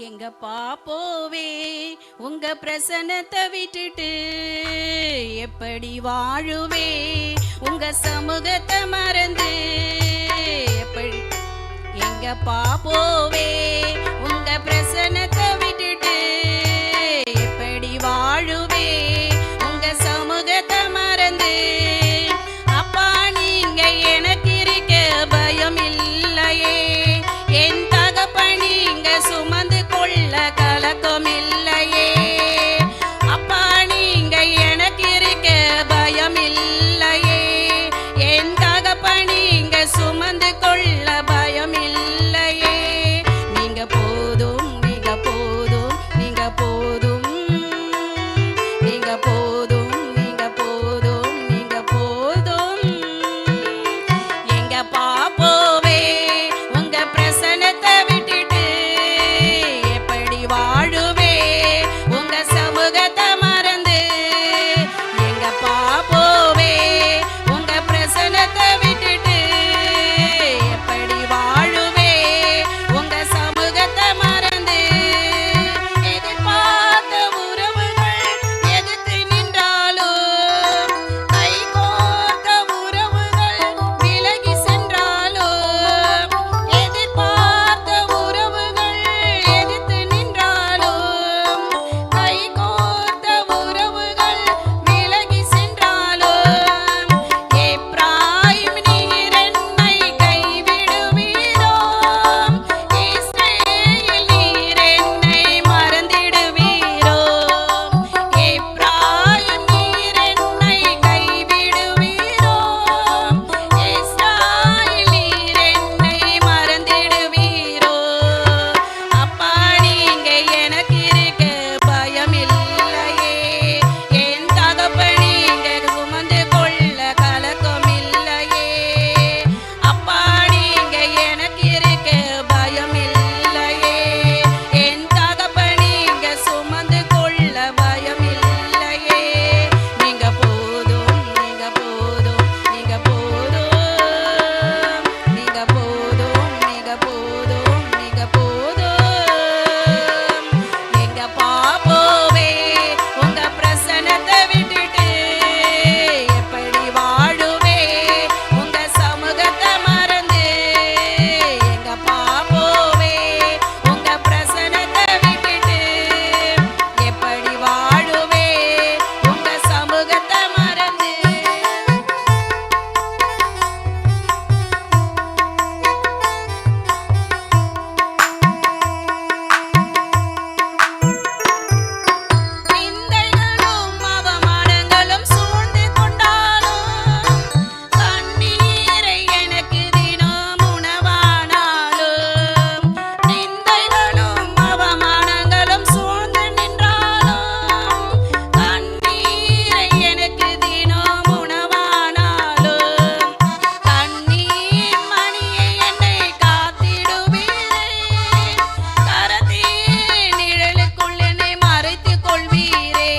எங்கப்பா போவே உங்க பிரசன்னத்தை விட்டுட்டு எப்படி வாழுவே உங்க சமூகத்தை மறந்து எப்படி எங்கப்பா போவே உங்க பிரசன்னத்தை விட்டுட்டு எப்படி வாழுவே உங்க சமூகத்தை மறந்து அப்பா நீங்க எனக்கு இருக்க பயம் இல்லையே என் தகப்பனி இங்க சுமந்து கொள்ள கலக்கம் இல்லையே அப்பா நீங்க எனக்கு இருக்க பயம் இல்லையே என் தகப்பனி இங்க சுமந்து கொள்ள பயம் இல்லையே நீங்க போதும் நீங்க போதும் நீங்க போதும் நீங்க போதும் நீங்க போதும் நீங்க போதும் எங்க பாப்போவே உங்க பிரசன்னத்தை விட்டுட்டு எப்படி வாழுவே உங்க சமூகத்தை மறந்து எங்க பாப்போவே உங்க பிரசன்னத்தை விட்டுட்டு எப்படி வாழுவே உங்க சமூகத்தை மறந்து எதிர்பார்த்த உறவுகள் எதிர்த்து நின்றாலும் கை கோர்த்த உறவுகள் விலகி சென்றாலும் எதிர்பார்த்த உறவுகள் எதிர்த்து நின்றாலும் கை கோர்த்த உறவுகள் விலகி சென்றாலும் எப்ராயிம் நீர் என்னை கைவிடுவீரோ இஸ்ரவேல் நீர் என்னை மறந்திடுவீரோ எப்ராயிம் நீர் என்னை கைவிடுவீரோ இஸ்ரவேல் நீர் என்னை மறந்திடுவீரோ அப்பா நீங்க எனக்கு இருக்க பயம் இல்லையே என் தகப்பனி இங்க சுமந்து கொள்ள கலக்கம் இல்லையே அப்பா நீங்க எனக்கு இருக்க பயம் இல்லையே என் தகப்பனி இங்க சுமந்து கொள்ள பயம் இல்லையே நீங்க போதும் நீங்க போதும் நீங்க போதும் நீங்க போதும் நீங்க போதும் நீங்க போதும் எங்க பாப்போவே உங்க பிரசன்னத்தை விட்டுட்டு எப்படி வாழுவே உங்க சமூகத்தை மறந்து எங்க பாப்போவே உங்க பிரசன்னத்தை விட்டுட்டு எப்படி வாழுவே உங்க சமூகத்தை மறந்து நிந்தைகளும் அவமானங்களும் சூழ்ந்து கொண்டாலும் கண்ணீரை எனக்கு தினம் உணவானாலும் நிந்தைகளும் அவமானங்களும் சூழ்ந்து நின்றாலும் கண்ணீரை எனக்கு தினம் உணவானாலும் கண்ணீர் மணியை என்னை காத்திடுவீரே கரத்தின் நிழலுக்குள் என்னை மறைத்துக் கொள்வீரே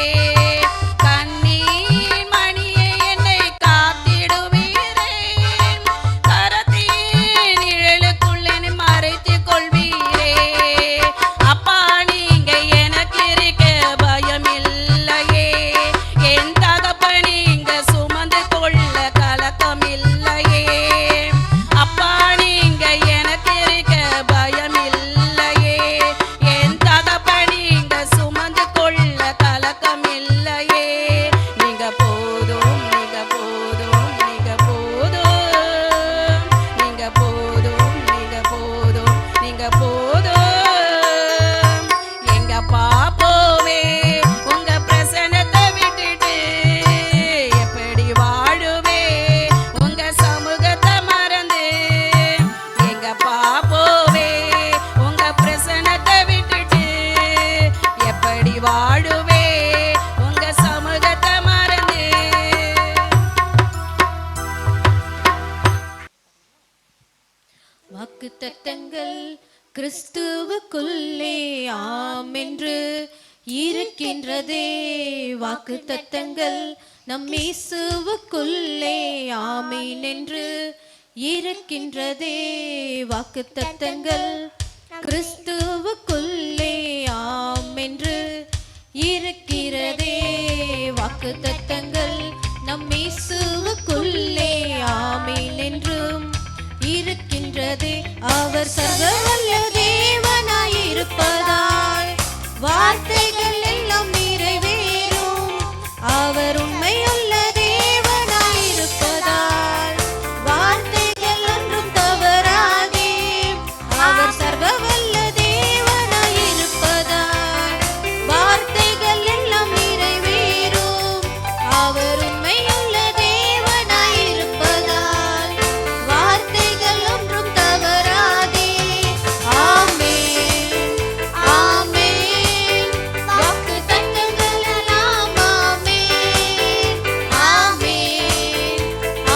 கண்ணீர் மணியை என்னை காத்திடுவீரே கரத்தின் நிழலுக்குள் என்னை மறைத்துக் கொள்வீரே அப்பா நீங்க எனக்கு இருக்க பயம் இல்லையே என் தகப்பனி இங்க சுமந்து கொள்ள கலக்கம் இல்லையே அப்பா நீங்க எனக்கு இருக்க பயம் இல்லையே என் தகப்பனி இங்க சுமந்து கொள்ள கலக்கம் இல்லையே நீங்க போதும் நீங்க போதும் நீங்க போதும் நீங்க போதும் நீங்க போதும் நீங்க போதும் எங்க பாப்போவே உங்க பிரசன்னத்தை விட்டுட்டு எப்படி வாழுவே உங்க சமூகத்தை மறந்து எங்க பாப்போவே உங்க பிரசன்னத்தை விட்டுட்டு எப்படி வாழுவே உங்க சமூகத்தை மறந்து வாக்குத்தத்தங்கள் கிறிஸ்துவுக்குள்ளே ஆம் என்று இருக்கின்றதே வாக்குத்தத்தங்கள் நம் இயேசுவுக்குள்ளே ஆமீன் என்று இருக்கின்றதே வாக்குத்தத்தங்கள் கிறிஸ்துவுக்குள்ளே இருக்கிறதே வாக்குத்தத்தங்கள் நம் இயேசுவுக்குள்ளே ஆமென் என்றும் இருக்கின்றதே. அவர் சர்வவல்ல தேவனாயிருப்பதால் வார்த்தைகள் எல்லாம் நிறைவேறும். அவர் உண்மையுள்ள தேவனாயிருப்பதால் வார்த்தைகள் ஒன்றும் தவறாதே. அவர் சர்வவல்ல தேவனாயிருப்பதால் வார்த்தைகள் எல்லாம் நிறைவேறும். அவர் உண்மையுள்ள தேவனாயிருப்பதால் வார்த்தைகள் ஒன்றும் தவறாதே. ஆமென் ஆமென் வாக்குத்தத்தங்கள் எல்லாம் ஆமென் ஆமென்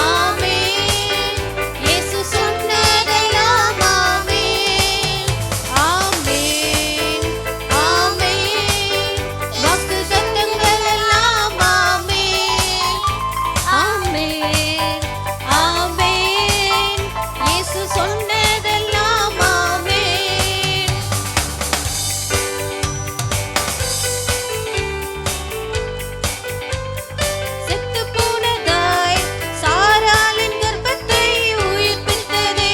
ஆமென் இயேசு சொன்னதெல்லாம் ஆமென் ஆமென் ஆமென் வாக்குத்தத்தங்கள் எல்லாம் ஆமென் ஆமென் ஆமென் இயேசு சொன்னதெல்லாம் ஆமென். செத்துப் போனதாய் சாராளின் கர்ப்பத்தை உயிர்ப்பித்ததே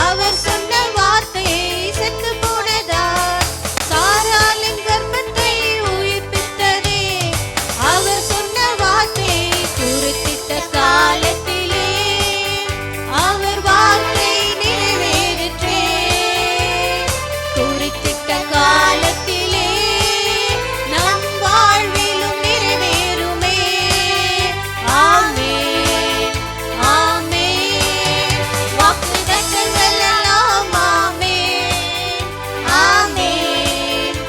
அவர் சொன்ன வார்த்தையை. செத்துப் போனதாய் சாராளின் கர்ப்பத்தை உயிர்ப்பித்ததே அவர் சொன்ன வார்த்தையை. குறித்திட்ட காலத்திலே அவர் வார்த்தை நிறைவேறிற்றே. குறித்திட்ட காலத்திலே நம் வாழ்விலும் நிறைவேறுமே. ஆமென் ஆமென் வாக்குத்தத்தங்கள் எல்லாம் ஆமென் ஆமென்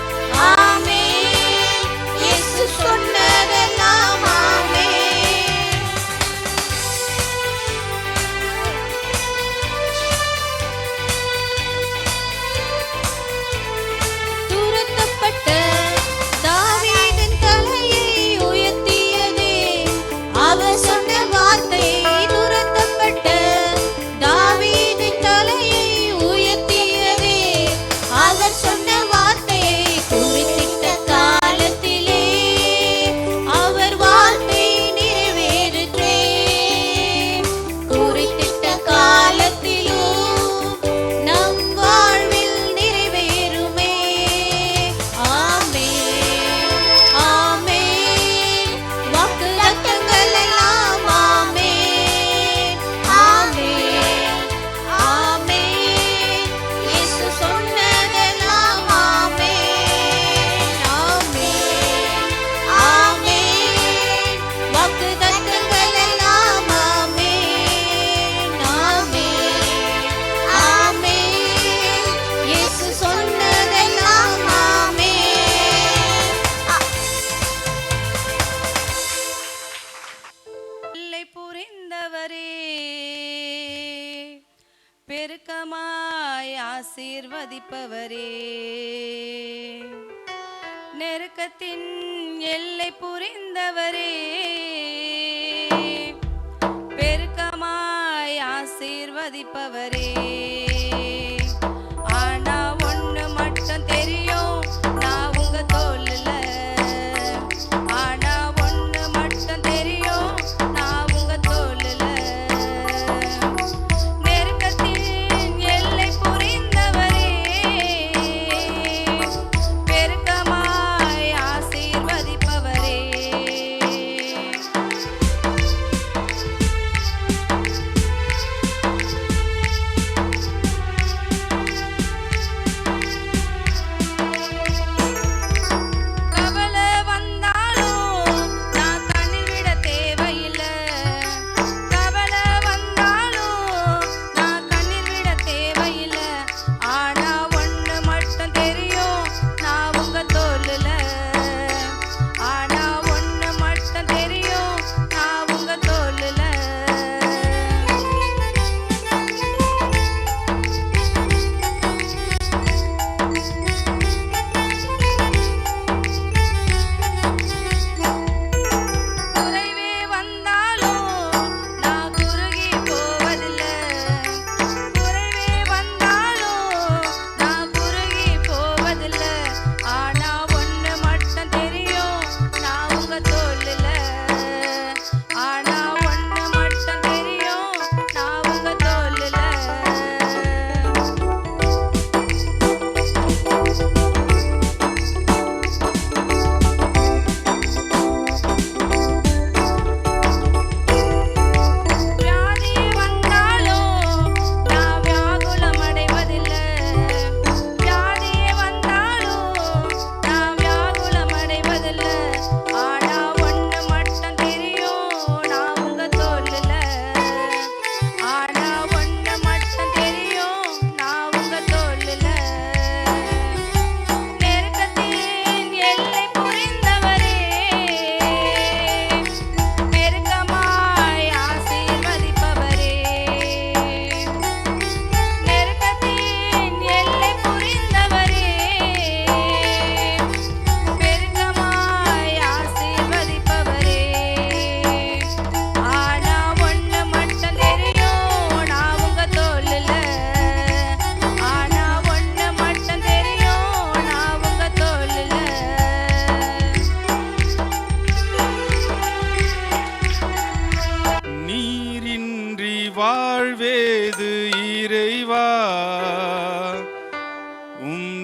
ஆமென் இயேசு சொன்னதெல்லாம் ஆமென். துரத்தப்பட்ட தாவீதின் தலையை உயர்த்தியதே அவர் சொன்ன வார்த்தையை. துரத்தப்பட்ட தாவீதின் தலையை உயர்த்தியதே அவர் சொன்ன வார்த்தையை. குறித்திட்ட காலத்திலே அவர் வார்த்தை நிறைவேறிற்றே. குறித்திட்ட காலத்திலும் நம் வாழ்வில் நிறைவேறுமே. ஆமென் ஆமென் வாக்குத்தத்தங்கள் எல்லாம் ஆமென் ஆமென் ஆமென் இயேசு சொன்னதெல்லாம் ஆமென் ஆமென் ஆமென் வாக்குத்தத்தங்கள் எல்லாம் ஆமென் ஆமென் ஆமென் இயேசு சொன்னதெல்லாம் ஆமென். எல்லை புரிந்தவரே பெருக்கமாய் ஆசீர்வதிப்பவரே நெருக்கத்தின் எல்லை புரிந்தவரே பெருக்கமாய் ஆசீர்வதிப்பவரே. ஆனா ஒண்ணு மட்டும் தெரியும் நான் உங்க தோல்ல. ஆனா ஒண்ணு மட்டும் தெரியும் நான் உங்க தோல்ல. நெருக்கத்தின் எல்லை புரிந்தவரே பெருக்கமாய் ஆசீர்வதிப்பவரே.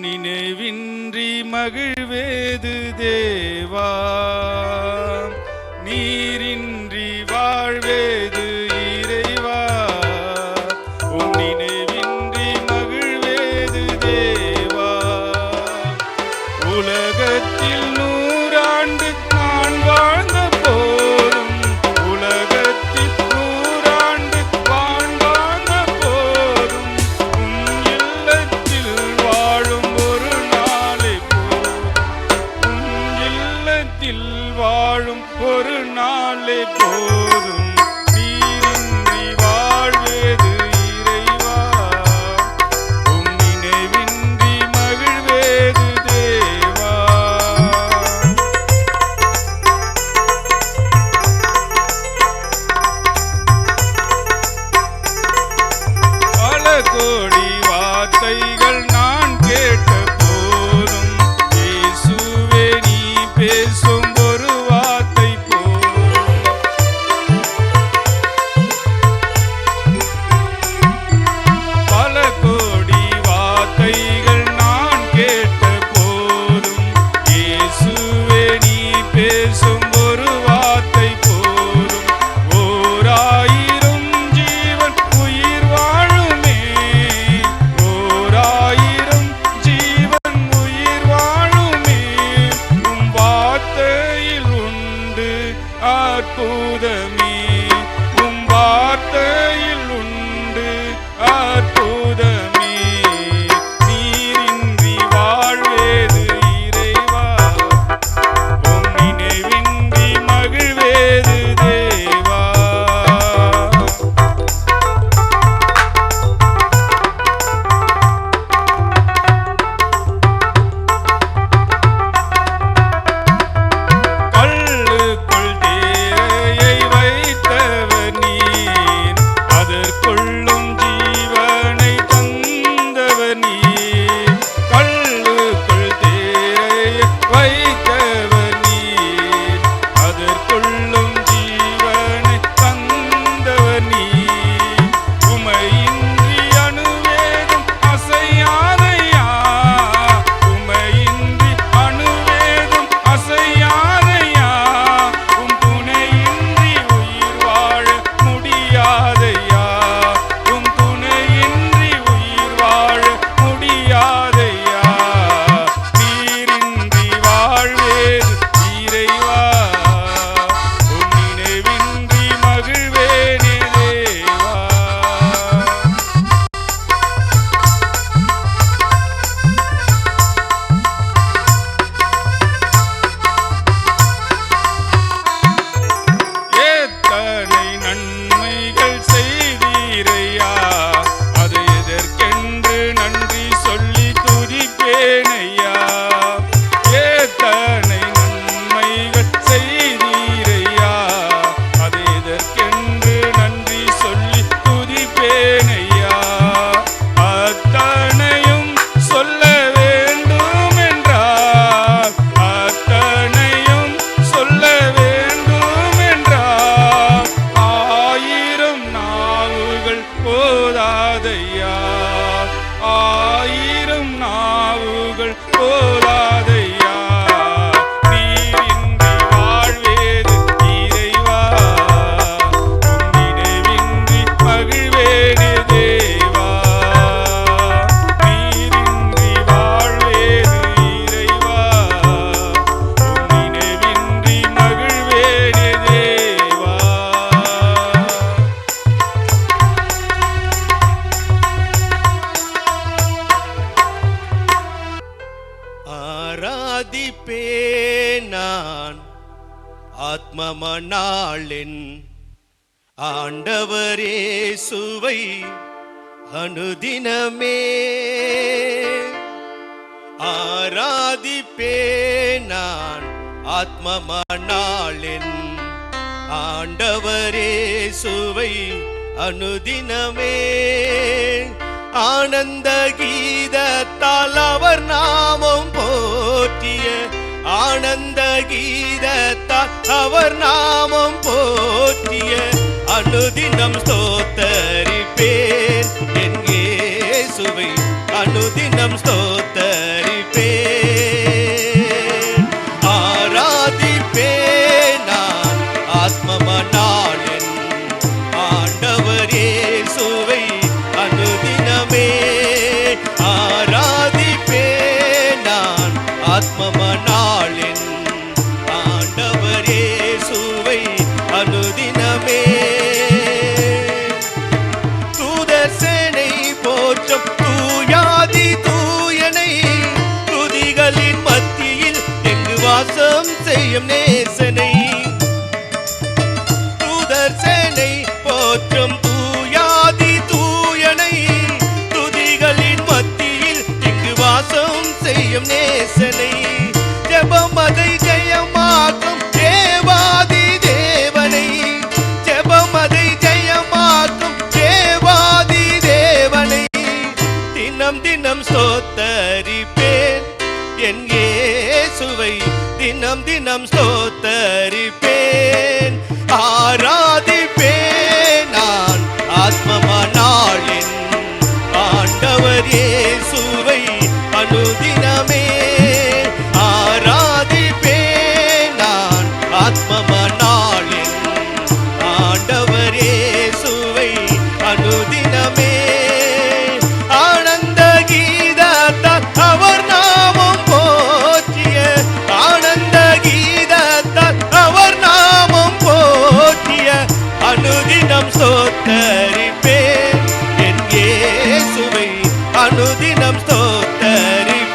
நினைவின்றி மகிழ்வேது தேவா, நீரின்றி வாழ்வேது இறைவா. உன் நினைவின்றி மகிழ்வேது தேவா. உலகத்தில் 100 ஆண்டு நான் வாழ்ந்த போதும், உலகத்தில் 100 ஆண்டு வாழ்ந்த போதும், உன் இல்லத்தில் வாழும் ஒரு நாளை போதும், உன் இல்லத்தில் வாழும் ஒரு நாளை போதும். நீரின்றி வாழ்வேது இறைவா, உன் நினைவின்றி மகிழ்வேது தேவா. பல கோடி வார்த்தைகள் நான் கேட்ட போதும், இயேசுவே நீ பேசும் ஒரு வார்த்தை போதும். பல கோடி வார்த்தைகள் நான் கேட்ட போதும், இயேசுவே நீ பேசும் ஒரு வார்த்தை போதும். 1000 ஜீவன் உயிர் வாழுமே, 1000 ஜீவன் உயிர் வாழுமே. உம் வார்த்தையில் உண்டு அற்புதமே, உம் வார்த்தையில் உண்டு அற்புதமே. நீரின்றி வாழ்வேது இறைவா, உம் நினைவின்றி மகிழ்வேது தேவா. கல்லுக்குள் தேரையை வைத்தவர் நீர், அதற்குள்ளும் ஜீவனை தந்தவர் நீர். கல்லுக்குள் தேரையை வைத்தவர் நீர், அதற்குள்ளும் ஜீவனை தந்தவர் நீர். உமையின்றி அணுவேதும் அசையாதையா, உமையின்றி அணுவேதும் அசையாதையா. உம் துணையின்றி உயிர் வாழ முடியாதையா, உம் துணையின்றி உயிர் வாழ முடியாதையா. நீரின்றி வாழ்வேது இறைவா, உன் நினைவின்றி மகிழ்வேனே தேவா. எத்தனை நன்மைகள் செய்தீரையா, அது எதற்கென்று நன்றி சொல்லி துதிப்பேனையா. எத்தனை நன்மைகள் செய்தீரையா, அது எதற்கென்று நன்றி சொல்லி துதிப்பேனையா. அத்தனையும் சொல்ல வேண்டும் என்றார், அத்தனையும் சொல்ல வேண்டும் என்றார். 1000 நாவுகள் போதாதையா, 1000 நாவுகள் போதாதையா. நீரின்றி வாழ்வேது இறைவா, உன் நினைவின்றி மகிழ்வேனே தேவா. நீரின்றி வாழ்வேது இறைவா, உன் நினைவின்றி மகிழ்வேனே தேவா. ஆராதிப்பேன் நான் ஆத்மமனாளின் ஆண்டவரே சுவை அனுதினமே. ஆராதிப்பேன் நான் ஆத்மமனாளின் ஆண்டவரே சுவை அனுதினமே. ஆனந்த கீதத்தால் அவர் நாமம் போற்றிய, ஆனந்த கீதத்தால் அவர் நாமம் போற்றிய அனுதினம் ஸ்தோத்தரிப்பேன் என் இயேசுவை அனுதினம் ஸ்தோத்தரிப்பேன். ஆராதிப்பேன் நான் ஆத்மமனாளென் ஆண்டவர் இயேசுவை அனுதினமே. ஆராதிப்பேன் நான் ஆத்மமனாளென் ஆண்டவர் இயேசுவை அனுதினமே. தூதர் சேனை போற்றும் தூயாதி தூயனை துதிகளின் மத்தியில் எங்கு வாசம் செய்யும் நேசனை. தூதர் சேனை போற்றும் தூயாதி தூயனை துதிகளின் மத்தியில் எங்கு வாசம் செய்யும் நேசனை. ஜெபம் அதை ஜெயமாக்கும் தேவாதி தேவனை. ஜெபம் அதை ஜெயமாக்கும் தேவாதி தேவனை. தினம் தினம் ஸ்தோத்தரிப்பேன் என் இயேசுவை. தினம் தினம் ஸ்தோத்தரிப்பேன். ஆராதிப்பேன் நான் ஆத்மமனாளென் ஆண்டவர் இயேசுவை அனுதினமே. ஆராதிப்பேன் நான் ஆத்மமனாளென் ஆண்டவர் இயேசுவை அனுதினமே. ஆனந்த கீதத்தால் அவர் நாமம் போற்றிய ஆனந்த கீதத்தால் அவர் நாமம் போற்றிய அனுதினம் ஸ்தோத்தரிப்பேன் என் இயேசுவை அனுதினம் ஸ்தோத்தரிப்பேன்.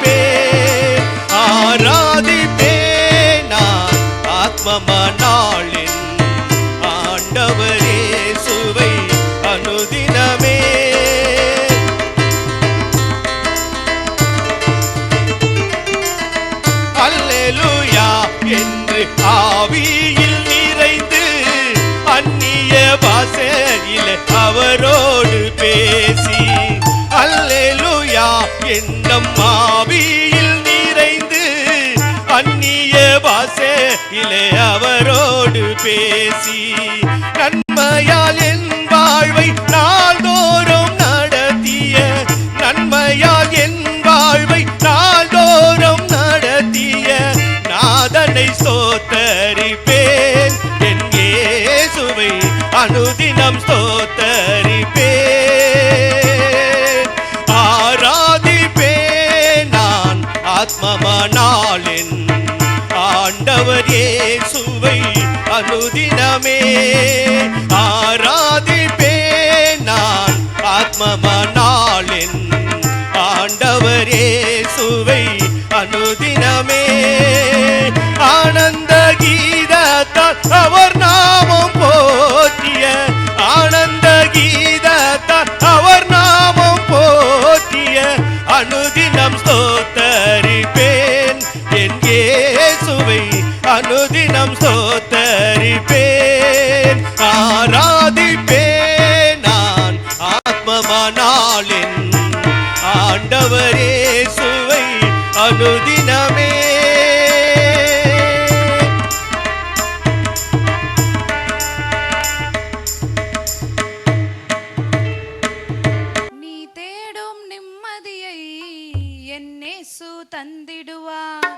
ஆராதிப்பேன் நான் ஆத்மமனாளென் ஆண்டவர் இயேசுவை அனுதினமே. அல்லேலூயா என்று ஆவியில் நிறைந்து அந்நிய பாஷையிலே அவரோடு பேசி. அல்லேலூயா என்னும் ஆவியில் நிறைந்து அந்நிய பாஷையிலே அவரோடு பேசி. நன்மையால் என் வாழ்வை நாள்தோறும் நடத்திய நன்மையால் என் வாழ்வை நாள்தோறும் நடத்திய நாதனை ஸ்தோத்தரிப்பேன் என் இயேசுவை அனுதினம் ஸ்தோத்தரிப்பேன். ஆராதிப்பேன் நான் ஆத்மமனாளென் ஆண்டவர் இயேசுவை அனுதினமே. ஆராதிப்பேன் நான் ஆத்மமனாளென் ஆண்டவர் இயேசுவை அனுதினமே. ஆனந்த கீதத்தால் அவர் நாமம் போற்றிய ஆனந்த கீதத்தால் அவர் நாமம் போற்றிய அனுதினம் ஸ்தோத்தரிப்பேன் என் இயேசுவை அனுதினம் ஸ்தோத்தரிப்பேன். ஆராதிப்பேன் நான் ஆத்மமனாளென் ஆண்டவர் இயேசுவை அனுதினமே. நீ தேடும் நிம்மதியை என் இயேசு தந்திடுவார்.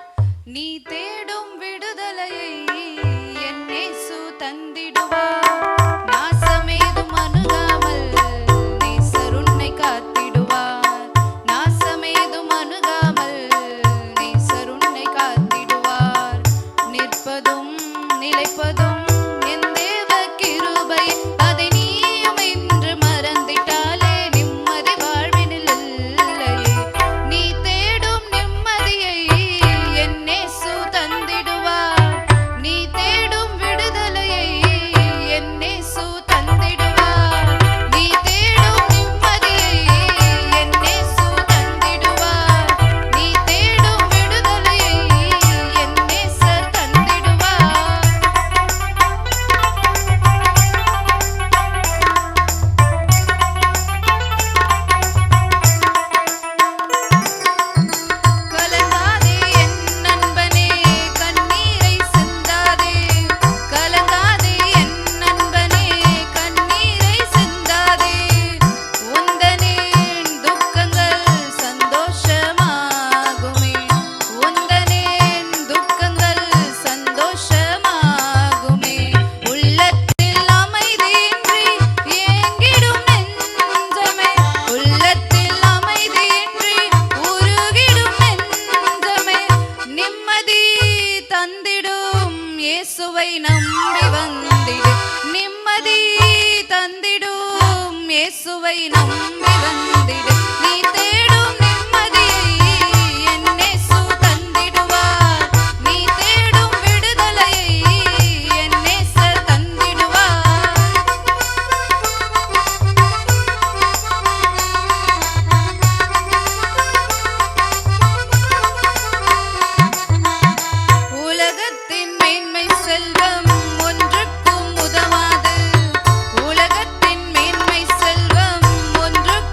நீ தேடும் விடுதலையை என் இயேசு தந்திடுவார். நாசமேதும் அணுகாமல் நேசர் உன்னை காத்திடுவார். நாசமேதும் அணுகாமல் நேசர் உன்னை காத்திடுவார். நிற்பதும் நிலைப்பதும் என் தேவ கிருபை. அதை நீயும் இன்று மறந்திட்டாலே நிம்மதி வாழ்வினில் இல்லையே. நீ தேடும் நிம்மதியை என் இயேசு தந்திடுவார். நீ தேடும் விடுதலையை என் நம்பி வந்திடு நீ தேடும் நிம்மதியை என் இயேசு தந்திடுவார் நீ தேடும் விடுதலையை என் நேசர் தந்திடுவார் உலகத்தின் மேன்மை செல்வம் ஒன்றுக்கும் உதவாது உலகத்தின் மேன்மை செல்வம் ஒன்றுக்கும்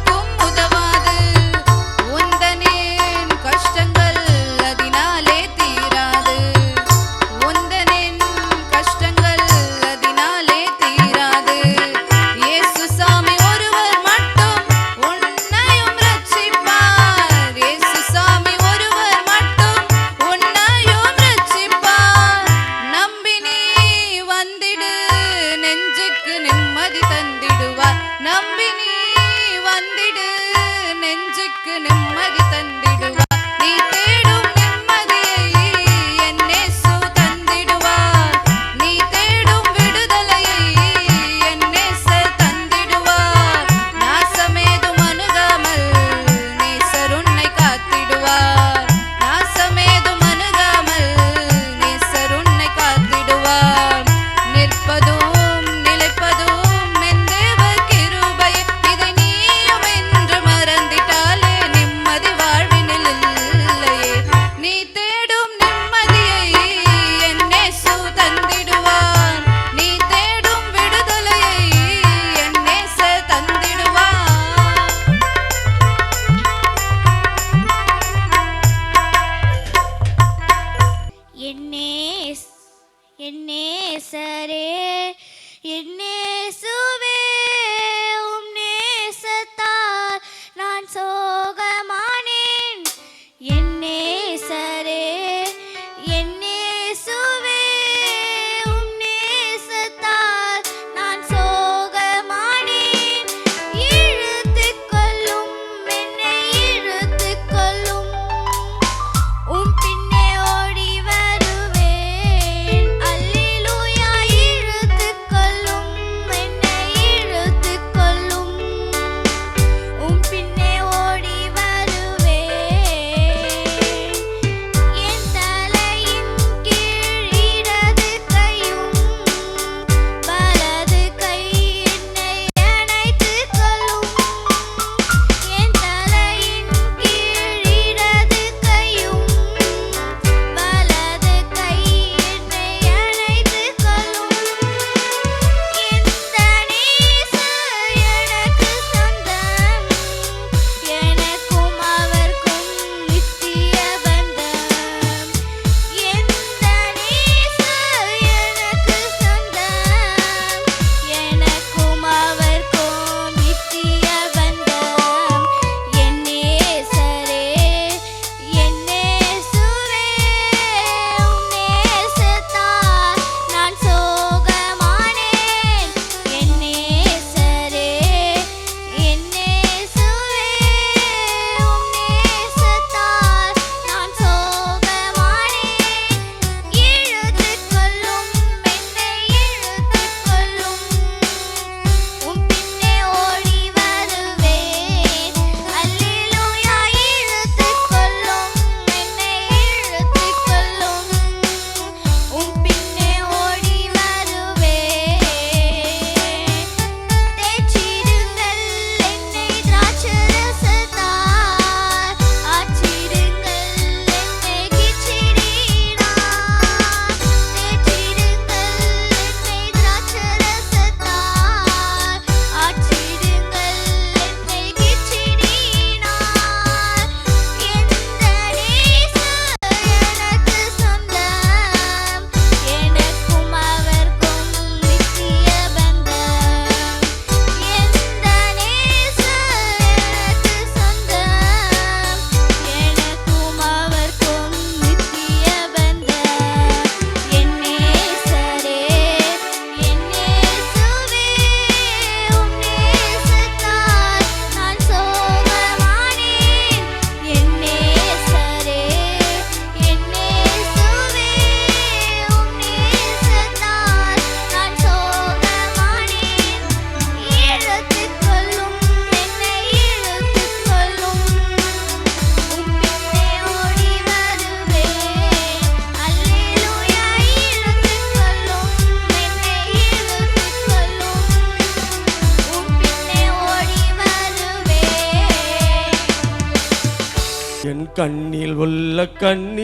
என் கண்ணில் உள்ள கண்ணீரெல்லாம்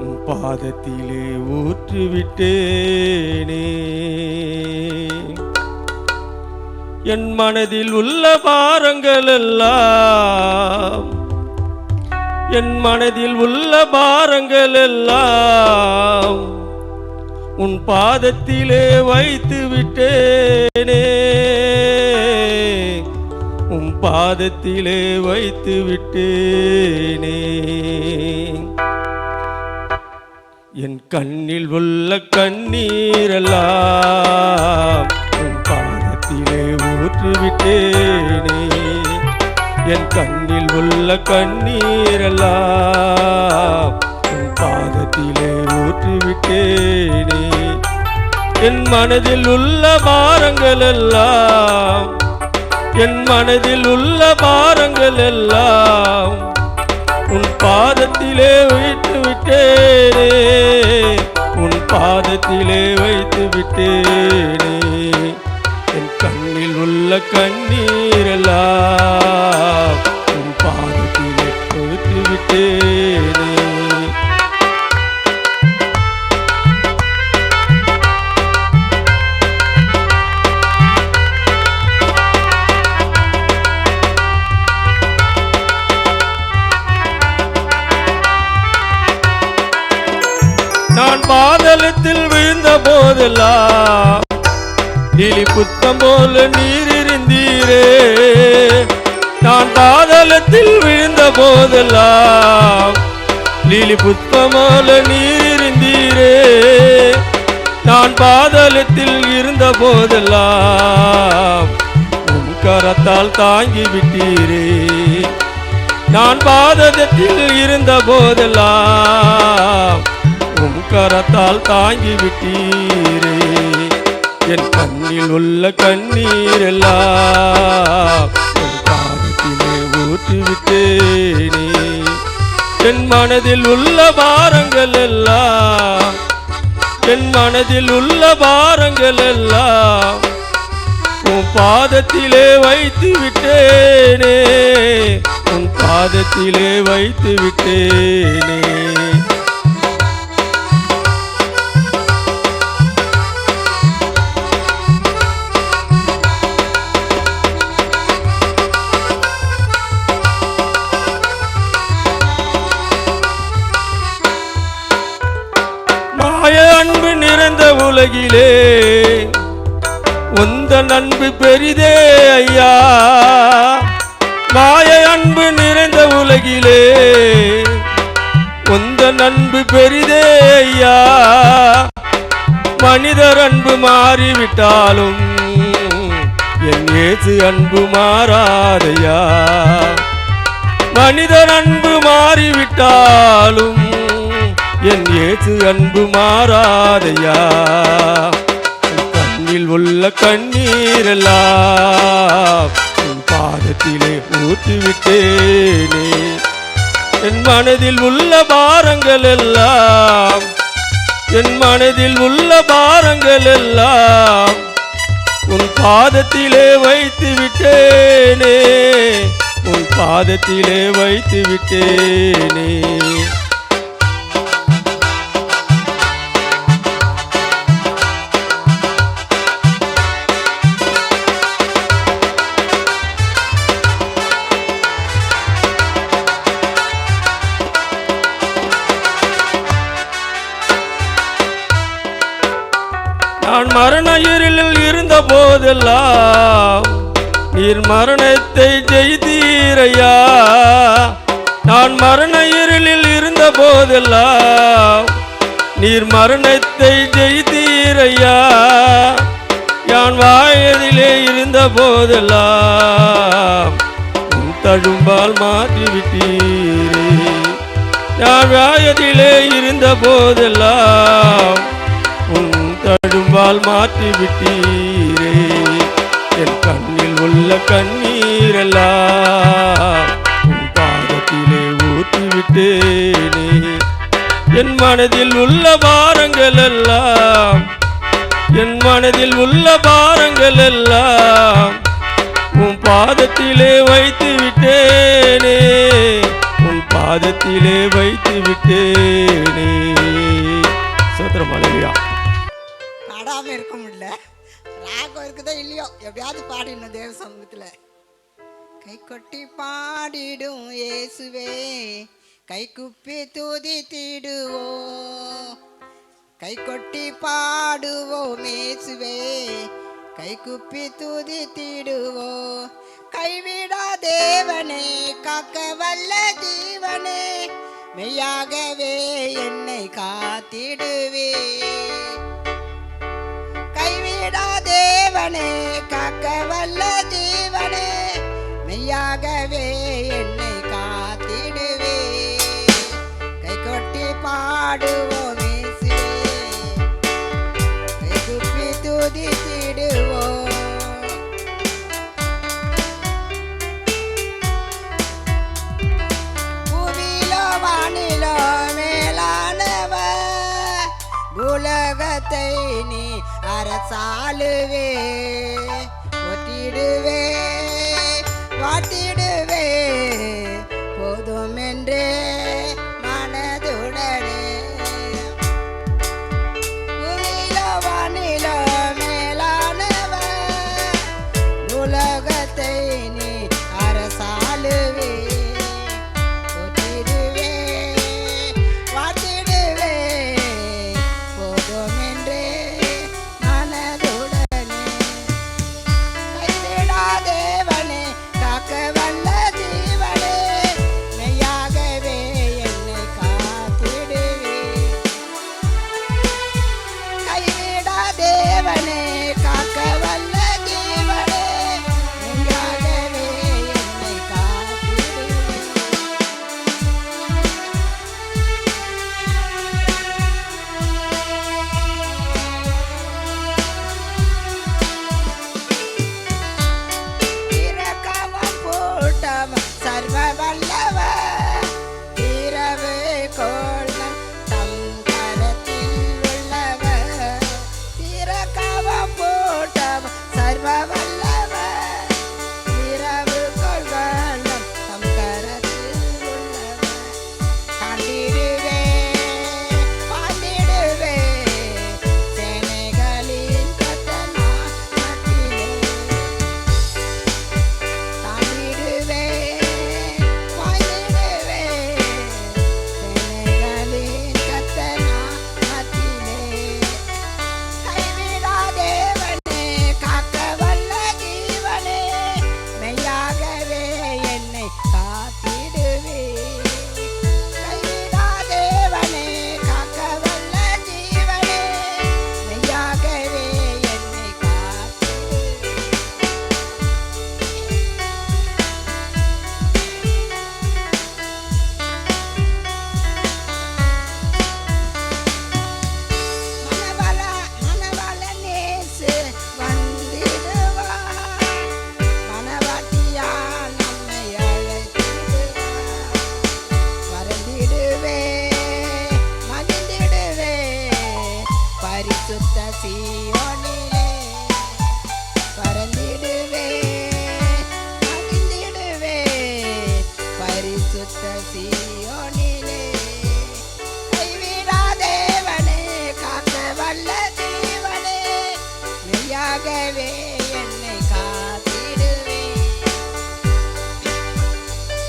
உன் பாதத்திலே ஊற்றிவிட்டேனே. என் மனதில் உள்ள பாரங்கள் எல்லாம் என் மனதில் உள்ள பாரங்கள் எல்லாம் உன் பாதத்திலே வைத்து விட்டேனே. உன் பாதத்திலே வைத்து விட்டேனே. என் கண்ணில் உள்ள கண்ணீரெல்லாம் உன் பாதத்திலே ஊற்றிவிட்டேனே. என் கண்ணில் உள்ள கண்ணீரெல்லாம் உன் பாதத்திலே ஊற்றிவிட்டேனே. என் மனதில் உள்ள பாரங்கள் எல்லாம் என் மனதில் உள்ள பாரங்கள் எல்லாம் உன் பாதத்திலே வைத்து விட்டேனே. உன் பாதத்திலே வைத்து விட்டேனே. என் கண்ணில் உள்ள கண்ணீரெல்லாம் உன் பாதத்திலே வைத்து விட்டேனே. நான் பாதளத்தில் விழுந்த போதெல்லாம் நீலி புத்தம் போல நீர் இருந்தீரே. நான் பாதளத்தில் விழுந்த போதெல்லாம் நீலி புத்தம் போல நீர் இருந்தீரே. நான் பாதளத்தில் இருந்த போதெல்லாம் உன் கரத்தால் தாங்கி விட்டீரே. நான் பாதளத்தில் இருந்த போதெல்லாம் உன் கரத்தால் தாங்கி விட்டீரே. என் கண்ணில் உள்ள கண்ணீரெல்லாம் உன் பாதத்திலே ஊற்றிவிட்டேனே. என் மனதில் உள்ள பாரங்கள் எல்லாம் என் மனதில் உள்ள பாரங்கள் எல்லாம் உன் பாதத்திலே வைத்து விட்டேனே. உன் பாதத்திலே வைத்து விட்டேனே. அன்பு நிறைந்த உலகிலே உந்தன் அன்பு பெரிதே ஐயா. மாய அன்பு நிறைந்த உலகிலே உந்தன் அன்பு பெரிதே ஐயா. மனிதர் அன்பு மாறிவிட்டாலும் என் இயேசு அன்பு மாறாதையா. மனிதர் அன்பு மாறிவிட்டாலும் என் இயேசு அன்பு மாறாதையா. கண்ணில் உள்ள கண்ணீரெல்லாம் உன் பாதத்திலே ஊற்றிவிட்டேனே. என் மனதில் உள்ள பாரங்கள் எல்லாம் என் மனதில் உள்ள பாரங்கள் எல்லாம் உன் பாதத்திலே வைத்து விட்டேனே. உன் பாதத்திலே வைத்து விட்டேனே. நான் மரண இருளில் இருந்த போதெல்லாம் நீர் மரணத்தை ஜெயித்தீரையா. நான் மரண இருளில் இருந்த போதெல்லாம் நீர் மரணத்தை ஜெயித்தீரையா. யான் வயதிலே இருந்த போதெல்லாம் உன் தழும்பால் மாற்றிவிட்டீரே. நான் வயதிலே இருந்த போதெல்லாம் உன் தழும்பால் மாற்றிவிட்டீரே. என் கண்ணில் உள்ள கண்ணீரெல்லாம் உன் பாதத்திலே ஊற்றிவிட்டேனே. என் மனதில் உள்ள பாரங்கள் எல்லாம் என் மனதில் உள்ள பாரங்கள் எல்லாம் உன் பாதத்திலே வைத்து விட்டேனே, உன் பாதத்திலே வைத்து விட்டேனே. சோத்திரம் அல்லேலூயா. பாடாம இருக்க முடியல. ராகம் இருக்குதோ இல்லையோ எப்படியாவது பாடிடணும் தேவ சமூகத்துல. கை கொட்டி பாடிடும் இயேசுவே, கை குப்பி துதித்திடுவோம். கை கொட்டி பாடுவோம் இயேசுவே, கை குப்பி துதித்திடுவோம். கைவிடா தேவனே, காக்க வல்ல ஜீவனே, மெய்யாகவே என்னை காத்திடுவே. கைவிடா தேவனே, காக்க வல்ல ஜீவனே, மெய்யாகவே என்னை காத்திடுவே. கை கொட்டி பாடுவோம் இயேசுவே, கை குப்பி துதித்திடுவோம். பூவிலோ வானிலோ மேலானவர், உலகத்தை நீ அரசாளுவே. ஒட்டிடுவே வாட்டிடுவே போதும் என்றே மனதுடனே. பூவிலோ வானிலோ மேலானவர், உலகத்தை நீ அரசாளுவே. ஒட்டிடுவே வாட்டிடுவே போதும் என்றே மனதுடனே. கைவிடா தேவனே, காக்க வல்ல ஜீவனே, மெய்யாகவே என்னை காத்திடுவே. கைவிடா தேவனே, காக்க வல்ல ஜீவனே, மெய்யாகவே என்னை காத்திடுவே. இரக்கமும் கூட்டமும் சர்வ வல்லவர், இரவு கோலம் தம் கரத்தில் உள்ளவர். இரக்கமும் கூட்டமும் சர்வ வல்லவர், இரவு கோலம் தம் கரத்தில் உள்ளவர். தாண்டிடுவே பாண்டிடுவே சேனைகளின் கர்த்தனா நாட்டிலே. தாண்டிடுவே பாய்ந்திடுவே சேனைகளின் கர்த்தனா நாட்டிலே. கைவிடா தேவனே, காக்க வல்ல ஜீவனே, மெய்யாகவே என்னை காத்திடுவே. கைவிடா தேவனே, காக்க வல்ல ஜீவனே, மெய்யாகவே என்னை காத்திடுவே. மணவாள நேசு வந்திடுவார், மணவாட்டியால் நம்மை அழைத்திடுவார். பறந்திடுவே மகிழ்ந்திடுவே பரிசுத்த சீயோனிலே. பறந்திடுவே மகிழ்ந்திடுவே பரிசுத்த சீயோனிலே. கைவிடா தேவனே, காக்க வல்ல ஜீவனே, மெய்யாகவே என்னை காத்திடுவே.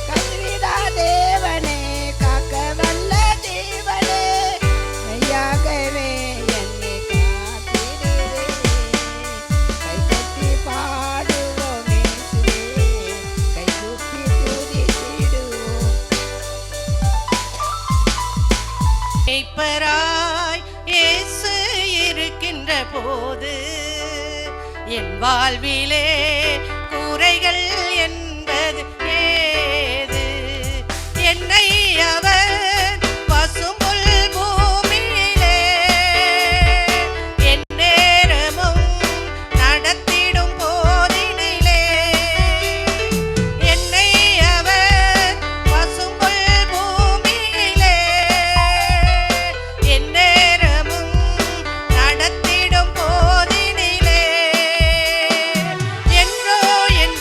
கைவிடா தேவனே, காக்க வல்ல ஜீவனே, மெய்யாகவே என்னை காத்திடுவே. கை தட்டி பாடுவோம் இயேசுவே, கை கூப்பி துதித்திடுவோம். மேய்ப்பராய் இயேசு இருக்கின்ற போது என் வாழ்விலே குறைகள் என்பது ஏது? என்னை அவர் பசும்புல் பூமியிலே எந்நேரமும் நடத்திடும் போதினிலே. என்னை அவர் பசும்புல் பூமியிலே எந்நேரமும் நடத்திடும் போதினிலே. என்றோ என்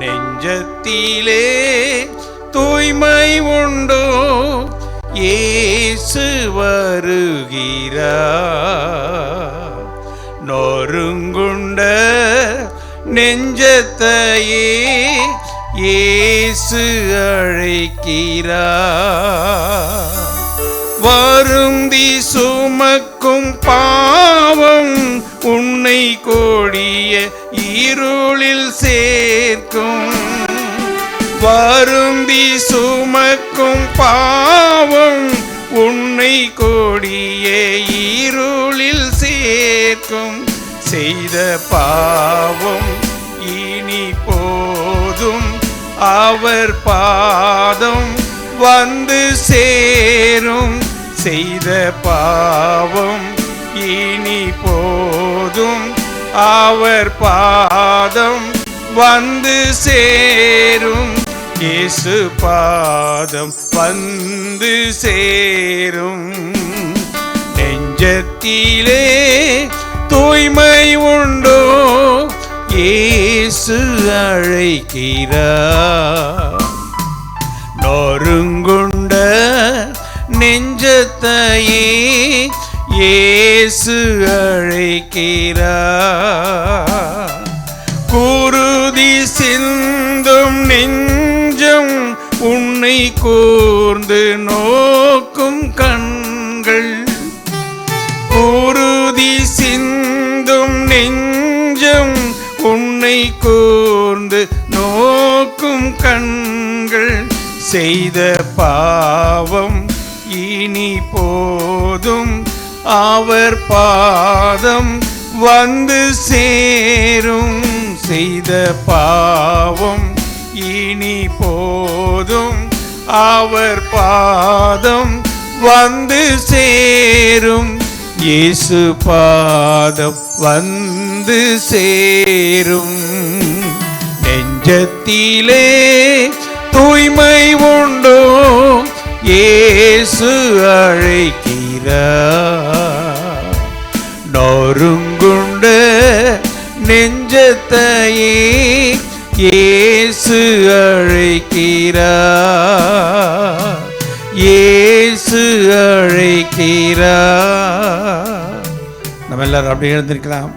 நெஞ்சத்திலே தூய்மை உண்டோ இயேசு வருகிறார். நொறுங்குண்ட நெஞ்சத்தையே இயேசு அழைக்கிறார். வருந்தி சுமக்கும் பாவம் உன்னை கொடிய இருளில் சேர்க்கும். வருந்தி சுமக்கும் பாவம் உன்னை கொடிய இருளில் சேர்க்கும். செய்த பாவம் இனி போதும் அவர் பாதம் வந்து சேரும். செய்த பாவம் இனி போதும் அவர் பாதம் வந்து சேரும். இயேசு பாதம் வந்து சேரும். நெஞ்சத்திலே தூய்மை உண்டோ இயேசு அழைக்கிறார். நொறுங்குண்ட நெஞ்சத்தையே இயேசு அழைக்கிறார். குருதி சிந்தும் நெஞ்சம் உன்னை கூர்ந்து நோக்கும் கண்கள். குருதி சிந்தும் நெஞ்சம் உன்னை கூர்ந்து நோக்கும் கண்கள். செய்த பாவம் இனி போதும் அவர் பாதம் வந்து சேரும். செய்த பாவம் இனி போதும் அவர் பாதம் வந்து சேரும். இயேசு பாதம் வந்து சேரும். நெஞ்சத்திலே தூய்மை உண்டோ இயேசு அழைக்கிறார். நொறுங்குண்ட நெஞ்சத்தையே இயேசு அழைக்கிறார். இயேசு அழைக்கிறார். நம்ம எல்லாரும் அப்படி எழுந்திருக்கலாம்.